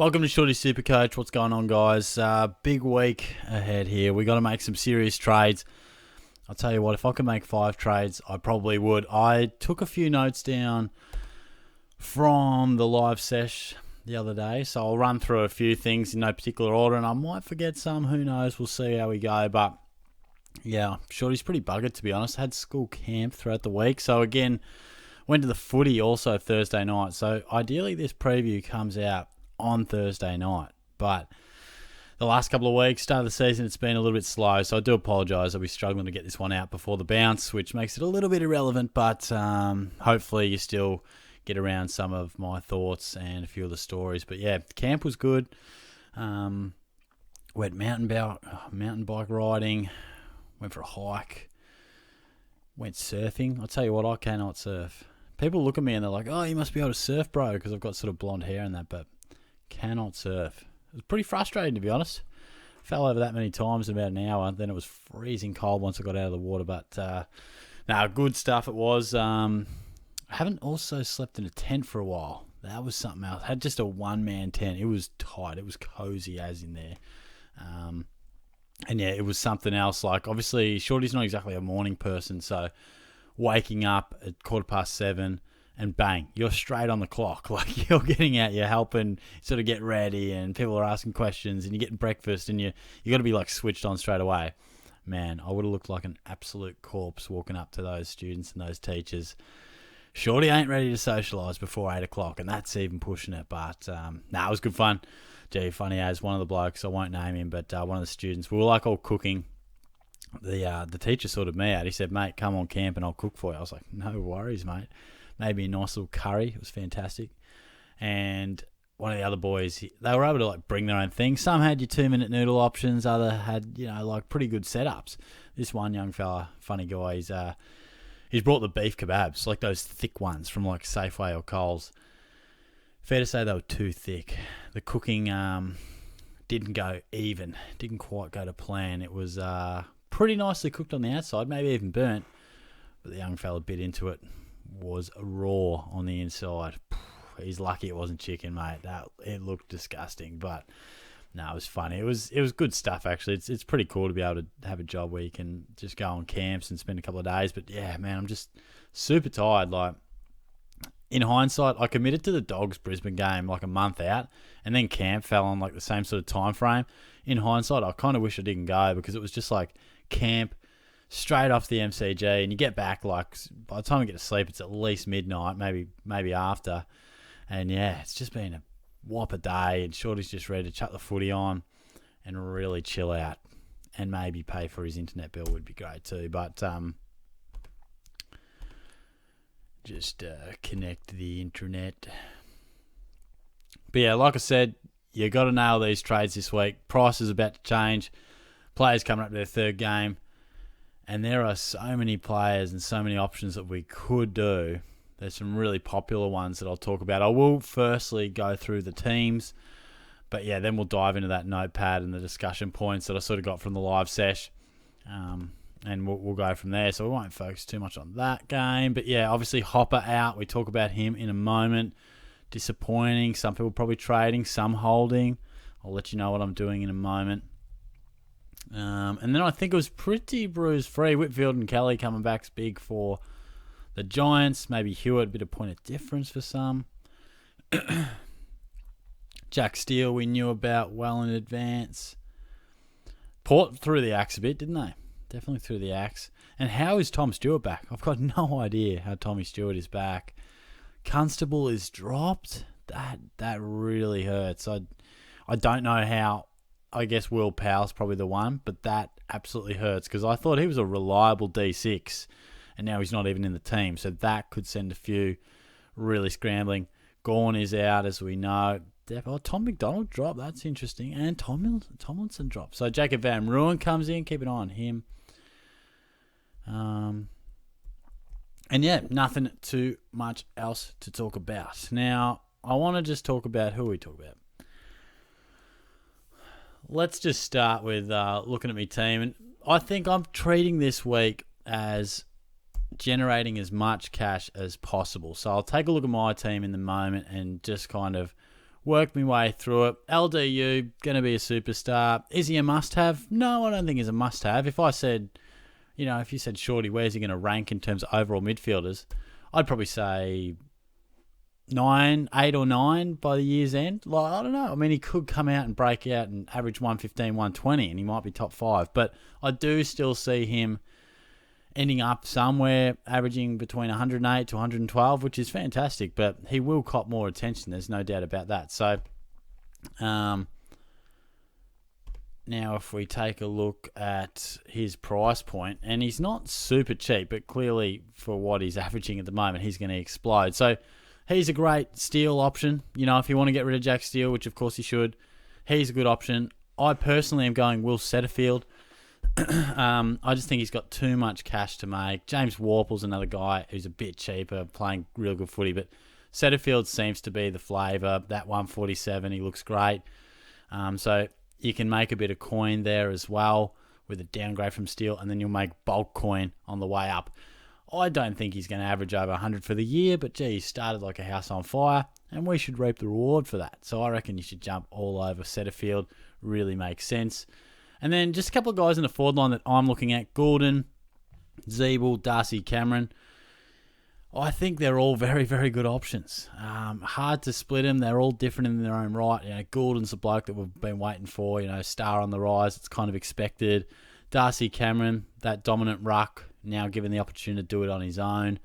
Welcome to Shorty SuperCoach. What's going on, guys? Big week ahead here. We got to make some serious trades. I'll tell you what, if I could make 5 trades, I probably would. I took a few notes down from the live sesh the other day, so I'll run through a few things in no particular order, and I might forget some. Who knows? We'll see how we go. But yeah, Shorty's pretty buggered, to be honest. Had school camp throughout the week, so again, went to the footy also Thursday night. So ideally, this preview comes out on Thursday night, but the last couple of weeks, start of the season, it's been a little bit slow, so I do apologise. I'll be struggling to get this one out before the bounce, which makes it a little bit irrelevant, but hopefully you still get around some of my thoughts and a few of the stories. But yeah, camp was good. Went mountain bike riding, went for a hike, went surfing. I'll tell you what, I cannot surf. People look at me and they're like, oh, you must be able to surf, bro, because I've got sort of blonde hair and that, but cannot surf. It was pretty frustrating, to be honest. Fell over that many times in about an hour. Then it was freezing cold once I got out of the water. But good stuff it was. I haven't also slept in a tent for a while. That was something else. I had just a one-man tent. It was tight. It was cozy as in there. And yeah, it was something else. Like, obviously, Shorty's not exactly a morning person, so waking up at 7:15 and bang, you're straight on the clock. Like, you're getting out, you're helping sort of get ready, and people are asking questions, and you're getting breakfast, and you got to be like switched on straight away. Man, I would have looked like an absolute corpse walking up to those students and those teachers. Shorty ain't ready to socialise before 8 o'clock, and that's even pushing it. But it was good fun. Gee, funny as one of the blokes, I won't name him, but one of the students, we were like all cooking. The teacher sorted me out. He said, mate, come on camp and I'll cook for you. I was like, no worries, mate. Maybe a nice little curry. It was fantastic. And one of the other boys, they were able to like bring their own thing. Some had your 2-minute noodle options. Other had, like pretty good setups. This one young fella, funny guy, he's brought the beef kebabs, like those thick ones from like Safeway or Coles. Fair to say they were too thick. The cooking didn't go even. Didn't quite go to plan. It was pretty nicely cooked on the outside, maybe even burnt. But the young fella bit into it. Was raw on the inside. He's lucky it wasn't chicken, mate. It looked disgusting, but no, it was funny. It was good stuff, actually. It's pretty cool to be able to have a job where you can just go on camps and spend a couple of days. But yeah, man, I'm just super tired. Like, in hindsight, I committed to the Dogs Brisbane game like a month out, and then camp fell on like the same sort of time frame. In hindsight, I kind of wish I didn't go, because it was just like camp straight off the MCG, and you get back, like, by the time we get to sleep, it's at least midnight, maybe after. And yeah, it's just been a whopper day, and Shorty's just ready to chuck the footy on and really chill out, and maybe pay for his internet bill would be great too. But just connect the internet. But yeah, like I said, you got to nail these trades this week. Price is about to change. Players coming up to their third game. And there are so many players and so many options that we could do. There's some really popular ones that I'll talk about. I will firstly go through the teams. But yeah, then we'll dive into that notepad and the discussion points that I sort of got from the live sesh. And we'll go from there. So we won't focus too much on that game. But yeah, obviously Hopper out. We talk about him in a moment. Disappointing. Some people probably trading, some holding. I'll let you know what I'm doing in a moment. And then I think it was pretty bruise-free. Whitfield and Kelly coming back's big for the Giants. Maybe Hewitt, a bit of point of difference for some. Jack Steele we knew about well in advance. Port threw the axe a bit, didn't they? Definitely threw the axe. And how is Tom Stewart back? I've got no idea how Tommy Stewart is back. Constable is dropped. That really hurts. I don't know how. I guess Will Powell's probably the one, but that absolutely hurts, because I thought he was a reliable D6, and now he's not even in the team, so that could send a few really scrambling. Gawn is out, as we know. Tom McDonald dropped, that's interesting, and Tomlinson dropped. So Jacob Van Ruin comes in, keep an eye on him. And yeah, nothing too much else to talk about. Now, I want to just talk about who we talk about. Let's just start with looking at my team. And I think I'm treating this week as generating as much cash as possible. So I'll take a look at my team in the moment and just kind of Worked my way through it. LDU, going to be a superstar. Is he a must-have? No, I don't think he's a must-have. If I said, if you said, Shorty, where's he going to rank in terms of overall midfielders? I'd probably say 8 or 9 by the year's end. Like, I don't know. I mean, he could come out and break out and average 115, 120, and he might be top 5. But I do still see him ending up somewhere averaging between 108 to 112, which is fantastic. But he will cop more attention. There's no doubt about that. So, now if we take a look at his price point, and he's not super cheap, but clearly for what he's averaging at the moment, he's going to explode. So, he's a great steal option. If you want to get rid of Jack Steele, which of course you should, he's a good option. I personally am going Will Setterfield. I just think he's got too much cash to make. James Warple's another guy who's a bit cheaper, playing real good footy, but Setterfield seems to be the flavour. That 147, he looks great. So you can make a bit of coin there as well with a downgrade from Steele, and then you'll make bulk coin on the way up. I don't think he's going to average over 100 for the year, but gee, he started like a house on fire, and we should reap the reward for that. So I reckon you should jump all over Setterfield. Really makes sense. And then just a couple of guys in the forward line that I'm looking at. Goulden, Zeeble, Darcy Cameron. I think they're all very, very good options. Hard to split them. They're all different in their own right. Goulden's the bloke that we've been waiting for. Star on the rise. It's kind of expected. Darcy Cameron, that dominant ruck, now given the opportunity to do it on his own.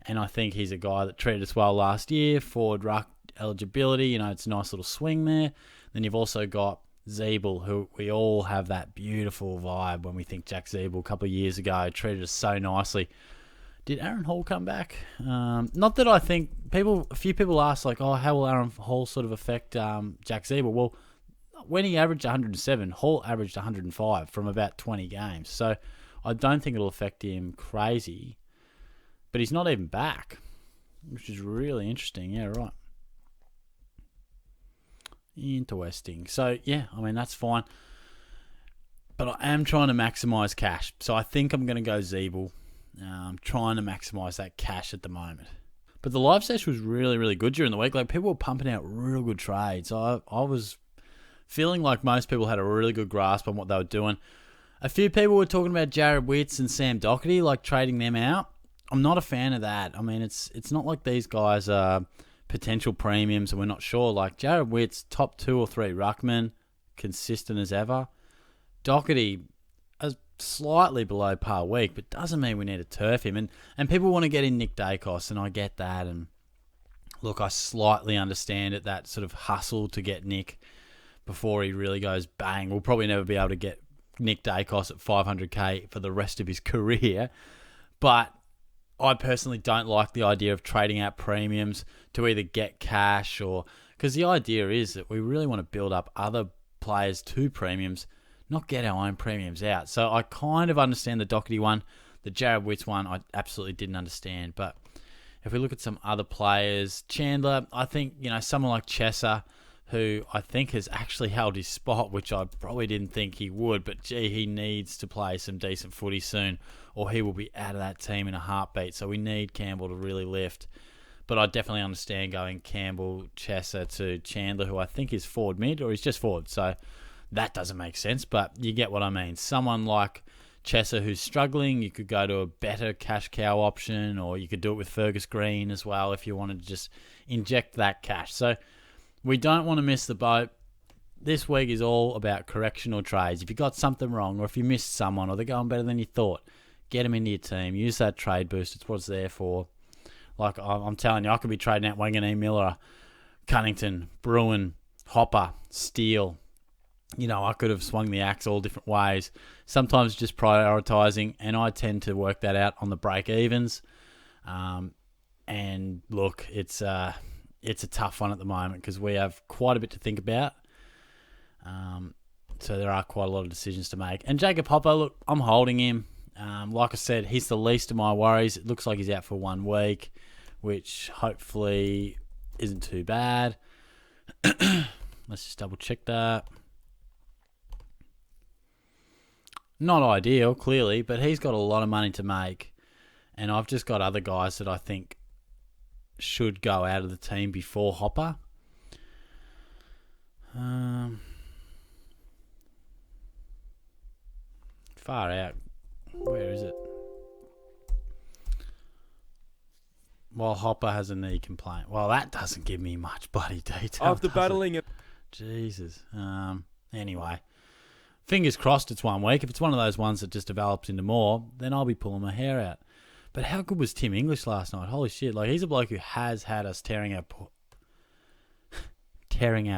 And I think he's a guy that treated us well last year. Forward ruck eligibility. It's a nice little swing there. Then you've also got Zeeble, who we all have that beautiful vibe when we think Jack Zeeble a couple of years ago treated us so nicely. Did Aaron Hall come back? Not that I think a few people ask how will Aaron Hall sort of affect Jack Zeeble? Well, when he averaged 107, Hall averaged 105 from about 20 games. So I don't think it'll affect him crazy, but he's not even back, which is really interesting. Yeah, right. Interesting. So, yeah, that's fine. But I am trying to maximise cash. So I think I'm going to go Zeeble. I'm trying to maximise that cash at the moment. But the live session was really, really good during the week. People were pumping out real good trades. I was feeling like most people had a really good grasp on what they were doing. A few people were talking about Jared Witts and Sam Doherty, trading them out. I'm not a fan of that. It's not like these guys are potential premiums and we're not sure. Jared Witts, top 2 or 3 ruckman, consistent as ever. Doherty, a slightly below par week, but doesn't mean we need to turf him. And people want to get in Nick Daicos, and I get that. And look, I slightly understand it, that sort of hustle to get Nick before he really goes bang. We'll probably never be able to get Nick Daicos at 500k for the rest of his career. But I personally don't like the idea of trading out premiums to either get cash or... Because the idea is that we really want to build up other players to premiums, not get our own premiums out. So I kind of understand the Doherty one. The Jared Witts one, I absolutely didn't understand. But if we look at some other players, Chandler, I think, someone like Chesser, who I think has actually held his spot, which I probably didn't think he would, but gee, he needs to play some decent footy soon, or he will be out of that team in a heartbeat. So we need Campbell to really lift. But I definitely understand going Campbell, Chesser to Chandler, who I think is forward mid, or he's just forward. So that doesn't make sense, but you get what I mean. Someone like Chesser who's struggling, you could go to a better cash cow option, or you could do it with Fergus Green as well if you wanted to just inject that cash. So we don't want to miss the boat. This week is all about correctional trades. If you got something wrong, or if you missed someone, or they're going better than you thought, get them into your team. Use that trade boost. It's what it's there for. I'm telling you, I could be trading out Wanganeen Miller, Cunnington, Bruin, Hopper, Steele. I could have swung the axe all different ways. Sometimes just prioritising, and I tend to work that out on the break-evens. And look, it's a tough one at the moment because we have quite a bit to think about. So there are quite a lot of decisions to make. And Jacob Hopper, look, I'm holding him. Like I said, he's the least of my worries. It looks like he's out for 1 week, which hopefully isn't too bad. Let's just double check that. Not ideal, clearly, but he's got a lot of money to make. And I've just got other guys that I think should go out of the team before Hopper. Far out. Where is it? While Hopper has a knee complaint. Well, that doesn't give me much bloody detail. After battling it. Jesus. Anyway. Fingers crossed it's 1 week. If it's one of those ones that just develops into more, then I'll be pulling my hair out. But how good was Tim English last night? Holy shit. Like, he's a bloke who has had us tearing our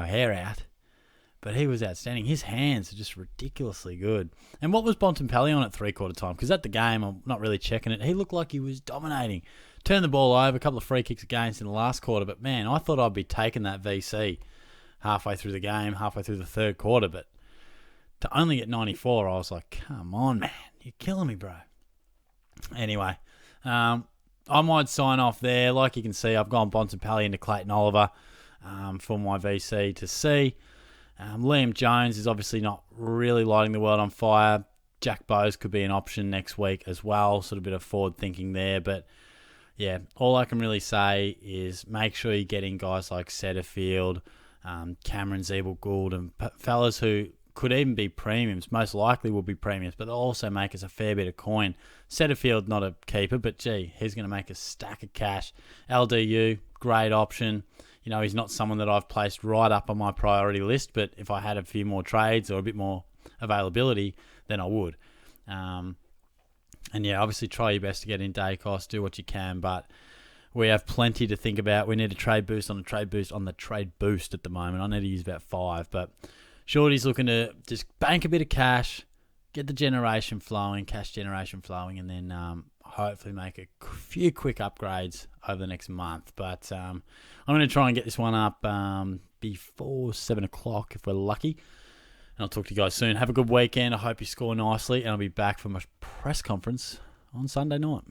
hair out. But he was outstanding. His hands are just ridiculously good. And what was Bontempelli on at three-quarter time? Because at the game, I'm not really checking it. He looked like he was dominating. Turned the ball over, a couple of free kicks against in the last quarter. But, man, I thought I'd be taking that VC halfway through the game, halfway through the third quarter. But to only get 94, I was like, come on, man. You're killing me, bro. Anyway, I might sign off there. Like you can see, I've gone Bontempelli into Clayton Oliver for my VC to see. Liam Jones is obviously not really lighting the world on fire. Jack Bowes could be an option next week as well. Sort of a bit of forward thinking there. But, yeah, all I can really say is make sure you're getting guys like Setterfield, Cameron Zeeble-Gould, and fellas who could even be premiums. Most likely will be premiums, but they'll also make us a fair bit of coin. Setterfield, not a keeper, but, gee, he's going to make a stack of cash. LDU, great option. You know, he's not someone that I've placed right up on my priority list, but if I had a few more trades or a bit more availability, then I would. And yeah, obviously try your best to get in Daicos, do what you can, but we have plenty to think about. We need a trade boost on the trade boost at the moment. I need to use about 5, but Shorty's looking to just bank a bit of cash, get the cash generation flowing, and then hopefully make a few quick upgrades over the next month. But I'm going to try and get this one up before 7 o'clock if we're lucky. And I'll talk to you guys soon. Have a good weekend. I hope you score nicely. And I'll be back for my press conference on Sunday night.